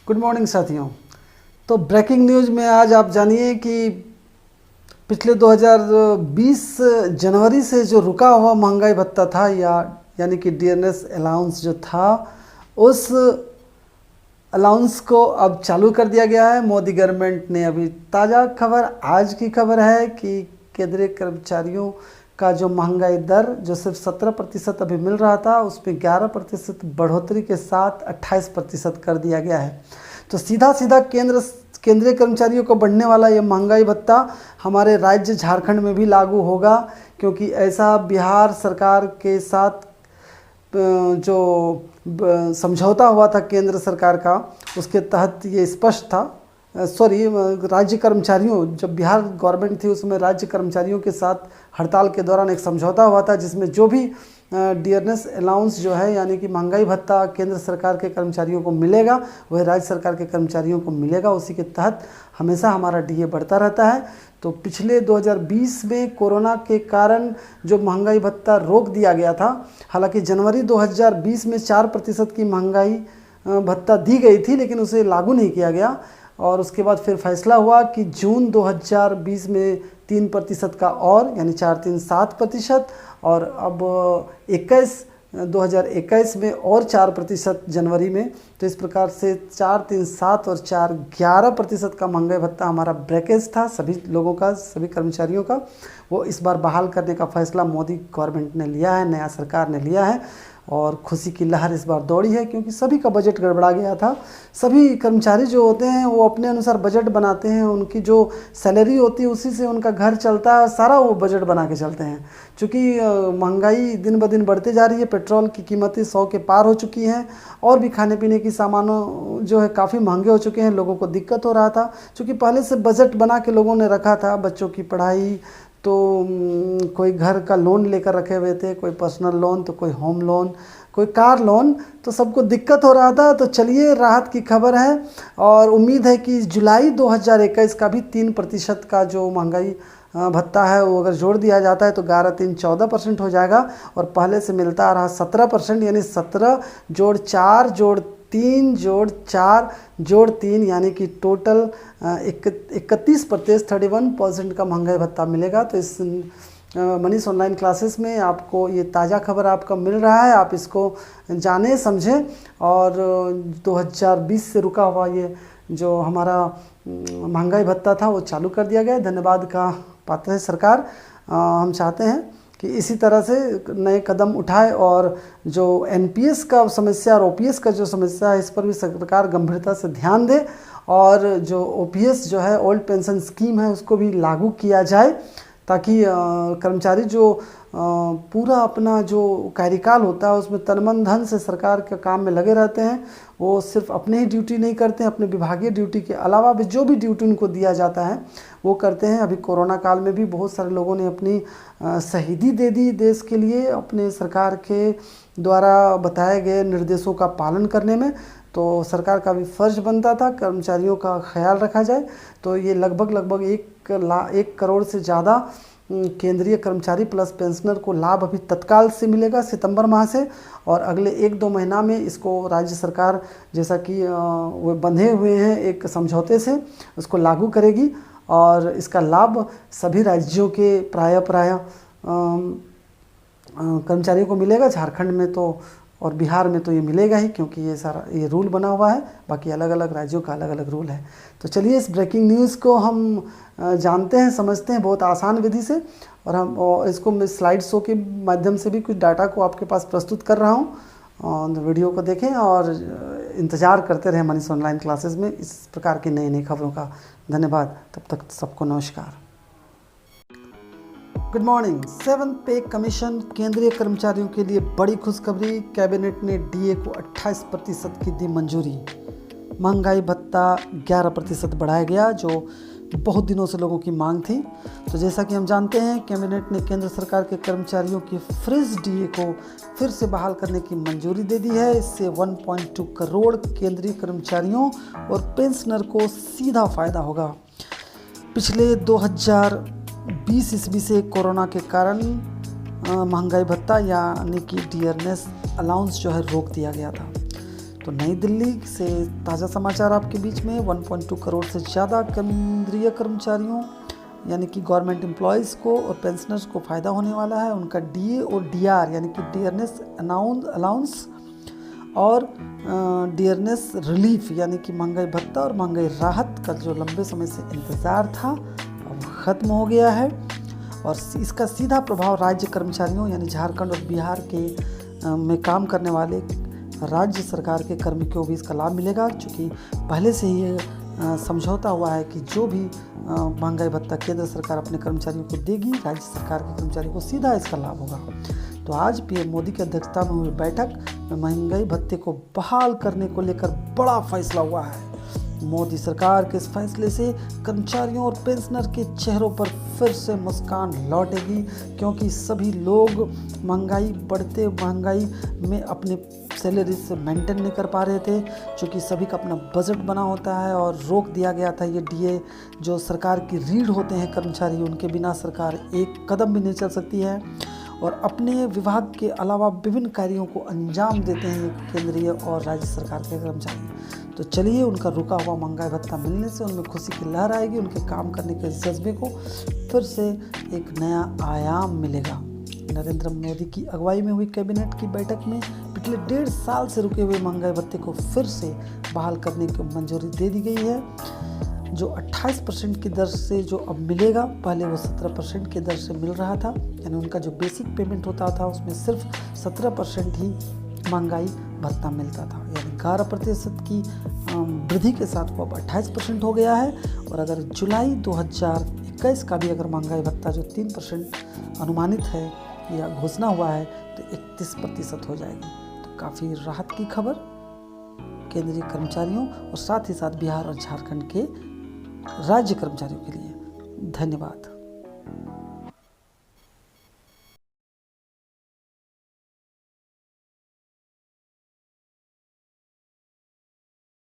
Good morning साथियों। तो breaking news में आज आप जानिए कि पिछले 2020 जनवरी से जो रुका हुआ महंगाई भत्ता था यानी कि डियरनेस अलाउंस जो था, उस अलाउंस को अब चालू कर दिया गया है। मोदी गवर्नमेंट ने अभी ताज़ा खबर, आज की खबर है कि केंद्रीय कर्मचारियों का जो महंगाई दर जो सिर्फ 17% अभी मिल रहा था, उसमें 11% बढ़ोतरी के साथ 28% कर दिया गया है। तो सीधा सीधा केंद्रीय कर्मचारियों को बढ़ने वाला ये महंगाई भत्ता हमारे राज्य झारखंड में भी लागू होगा, क्योंकि ऐसा बिहार सरकार के साथ जो समझौता हुआ था केंद्र सरकार का, उसके तहत ये स्पष्ट था। राज्य कर्मचारियों, जब बिहार गवर्नमेंट थी उसमें राज्य कर्मचारियों के साथ हड़ताल के दौरान एक समझौता हुआ था, जिसमें जो भी डियरनेस अलाउंस जो है यानी कि महंगाई भत्ता केंद्र सरकार के कर्मचारियों को मिलेगा, वह राज्य सरकार के कर्मचारियों को मिलेगा। उसी के तहत हमेशा हमारा डीए बढ़ता रहता है। तो पिछले 2020 में कोरोना के कारण जो महंगाई भत्ता रोक दिया गया था, हालांकि जनवरी 2020 में 4% की महंगाई भत्ता दी गई थी, लेकिन उसे लागू नहीं किया गया। और उसके बाद फिर फैसला हुआ कि जून 2020 में 3% का और, यानी 4-3-7%, और अब 2021 में और 4% जनवरी में। तो इस प्रकार से 4-3-7 और 4-11% का महंगाई भत्ता हमारा ब्रेकेज था सभी लोगों का, सभी कर्मचारियों का। वो इस बार बहाल करने का फैसला मोदी गवर्नमेंट ने लिया है, नया सरकार ने लिया है, और खुशी की लहर इस बार दौड़ी है, क्योंकि सभी का बजट गड़बड़ा गया था। सभी कर्मचारी जो होते हैं वो अपने अनुसार बजट बनाते हैं, उनकी जो सैलरी होती है उसी से उनका घर चलता है, सारा वो बजट बना के चलते हैं। चूँकि महंगाई दिन ब दिन बढ़ते जा रही है, पेट्रोल की कीमतें 100 के पार हो चुकी हैं, और भी खाने पीने की सामानों जो है काफ़ी महंगे हो चुके हैं। लोगों को दिक्कत हो रहा था, चूँकि पहले से बजट बना के लोगों ने रखा था। बच्चों की पढ़ाई, तो कोई घर का लोन लेकर रखे हुए थे, कोई पर्सनल लोन, तो कोई होम लोन, कोई कार लोन, तो सबको दिक्कत हो रहा था। तो चलिए, राहत की खबर है, और उम्मीद है कि जुलाई 2021 का भी 3% का जो महंगाई भत्ता है वो अगर जोड़ दिया जाता है तो 11-3-14% हो जाएगा। और पहले से मिलता आ रहा 17%, यानी 17 जोड़ 4 जोड़ 3 जोड़ 4 जोड़ 3, यानी कि टोटल 31%, 31% का महंगाई भत्ता मिलेगा। तो इस मनीष ऑनलाइन क्लासेस में आपको ये ताज़ा खबर आपका मिल रहा है, आप इसको जाने समझें। और 2020 से रुका हुआ ये जो हमारा महंगाई भत्ता था वो चालू कर दिया गया। धन्यवाद का पात्र है सरकार। हम चाहते हैं कि इसी तरह से नए कदम उठाए, और जो एनपीएस का समस्या और ओपीएस का जो समस्या है, इस पर भी सरकार गंभीरता से ध्यान दे, और जो ओपीएस जो है ओल्ड पेंशन स्कीम है उसको भी लागू किया जाए, ताकि कर्मचारी जो पूरा अपना जो कार्यकाल होता है उसमें तन मन धन से सरकार के काम में लगे रहते हैं। वो सिर्फ अपने ही ड्यूटी नहीं करते हैं, अपने विभागीय ड्यूटी के अलावा भी जो भी ड्यूटी उनको दिया जाता है वो करते हैं। अभी कोरोना काल में भी बहुत सारे लोगों ने अपनी शहीदी दे दी देश के लिए, अपने सरकार के द्वारा बताए गए निर्देशों का पालन करने में। तो सरकार का भी फर्ज बनता था कर्मचारियों का ख्याल रखा जाए। तो ये लगभग 1 करोड़ से ज़्यादा केंद्रीय कर्मचारी प्लस पेंशनर को लाभ अभी तत्काल से मिलेगा सितंबर माह से, और अगले 1-2 महीना में इसको राज्य सरकार, जैसा कि वो बंधे हुए हैं एक समझौते से, उसको लागू करेगी। और इसका लाभ सभी राज्यों के प्राय कर्मचारियों को मिलेगा। झारखंड में तो और बिहार में तो ये मिलेगा ही, क्योंकि ये रूल बना हुआ है। बाकी अलग अलग राज्यों का अलग अलग रूल है। तो चलिए, इस ब्रेकिंग न्यूज़ को हम जानते हैं, समझते हैं बहुत आसान विधि से, और इसको मैं स्लाइड शो के माध्यम से भी कुछ डाटा को आपके पास प्रस्तुत कर रहा हूँ। वीडियो को देखें और इंतज़ार करते रहें मनीष ऑनलाइन क्लासेस में इस प्रकार की नई नई खबरों का। धन्यवाद। तब तक सबको नमस्कार। Good morning. 7th पे कमीशन, केंद्रीय कर्मचारियों के लिए बड़ी खुशखबरी। कैबिनेट ने डीए को 28% की दी मंजूरी। महंगाई भत्ता 11% बढ़ाया गया, जो बहुत दिनों से लोगों की मांग थी। तो जैसा कि हम जानते हैं, कैबिनेट ने केंद्र सरकार के कर्मचारियों की फ्रीज डीए को फिर से बहाल करने की मंजूरी दे दी है। इससे 1.2 करोड़ केंद्रीय कर्मचारियों और पेंशनर को सीधा फायदा होगा। पिछले 2020 ईस्वी से कोरोना के कारण महंगाई भत्ता यानी कि डियरनेस अलाउंस जो है रोक दिया गया था। तो नई दिल्ली से ताज़ा समाचार आपके बीच में 1.2 करोड़ से ज़्यादा केंद्रीय कर्मचारियों यानी कि गवर्नमेंट एम्प्लॉयज़ को और पेंशनर्स को फ़ायदा होने वाला है। उनका डीए और डीआर यानी कि डियरनेस अलाउंस और डियरनेस रिलीफ यानी कि महंगाई भत्ता और महंगाई राहत का जो लंबे समय से इंतज़ार था अब ख़त्म हो गया है। और इसका सीधा प्रभाव राज्य कर्मचारियों यानी झारखंड और बिहार के में काम करने वाले राज्य सरकार के कर्मियों को भी इसका लाभ मिलेगा, क्योंकि पहले से ही समझौता हुआ है कि जो भी महंगाई भत्ता केंद्र सरकार अपने कर्मचारियों को देगी, राज्य सरकार के कर्मचारियों को सीधा इसका लाभ होगा। तो आज पीएम मोदी की अध्यक्षता में हुई बैठक में महंगाई भत्ते को बहाल करने को लेकर बड़ा फैसला हुआ है। मोदी सरकार के इस फैसले से कर्मचारियों और पेंशनर के चेहरों पर फिर से मुस्कान लौटेगी, क्योंकि सभी लोग बढ़ते महंगाई में अपने सैलरी से मेंटेन नहीं कर पा रहे थे, क्योंकि सभी का अपना बजट बना होता है और रोक दिया गया था ये डीए जो सरकार की रीढ़ होते हैं कर्मचारी, उनके बिना सरकार एक कदम भी नहीं चल सकती है और अपने विभाग के अलावा विभिन्न कार्यों को अंजाम देते हैं केंद्रीय और राज्य सरकार के कर्मचारी। तो चलिए, उनका रुका हुआ महंगाई भत्ता मिलने से उनमें खुशी की लहर आएगी, उनके काम करने के जज्बे को फिर से एक नया आयाम मिलेगा। नरेंद्र मोदी की अगुवाई में हुई कैबिनेट की बैठक में पिछले 1.5 साल से रुके हुए महंगाई भत्ते को फिर से बहाल करने की मंजूरी दे दी गई है, जो 28% की दर से जो अब मिलेगा। पहले वो 17% की दर से मिल रहा था, यानी उनका जो बेसिक पेमेंट होता था उसमें सिर्फ 17% ही महंगाई भत्ता मिलता था, यानी 11% की वृद्धि के साथ वो अब 28% हो गया है। और अगर जुलाई 2021 का भी अगर महंगाई भत्ता जो 3% अनुमानित है या घोषणा हुआ है तो 31% हो जाएगी। तो काफ़ी राहत की खबर केंद्रीय कर्मचारियों और साथ ही साथ बिहार और झारखंड के राज्य कर्मचारियों के लिए। धन्यवाद।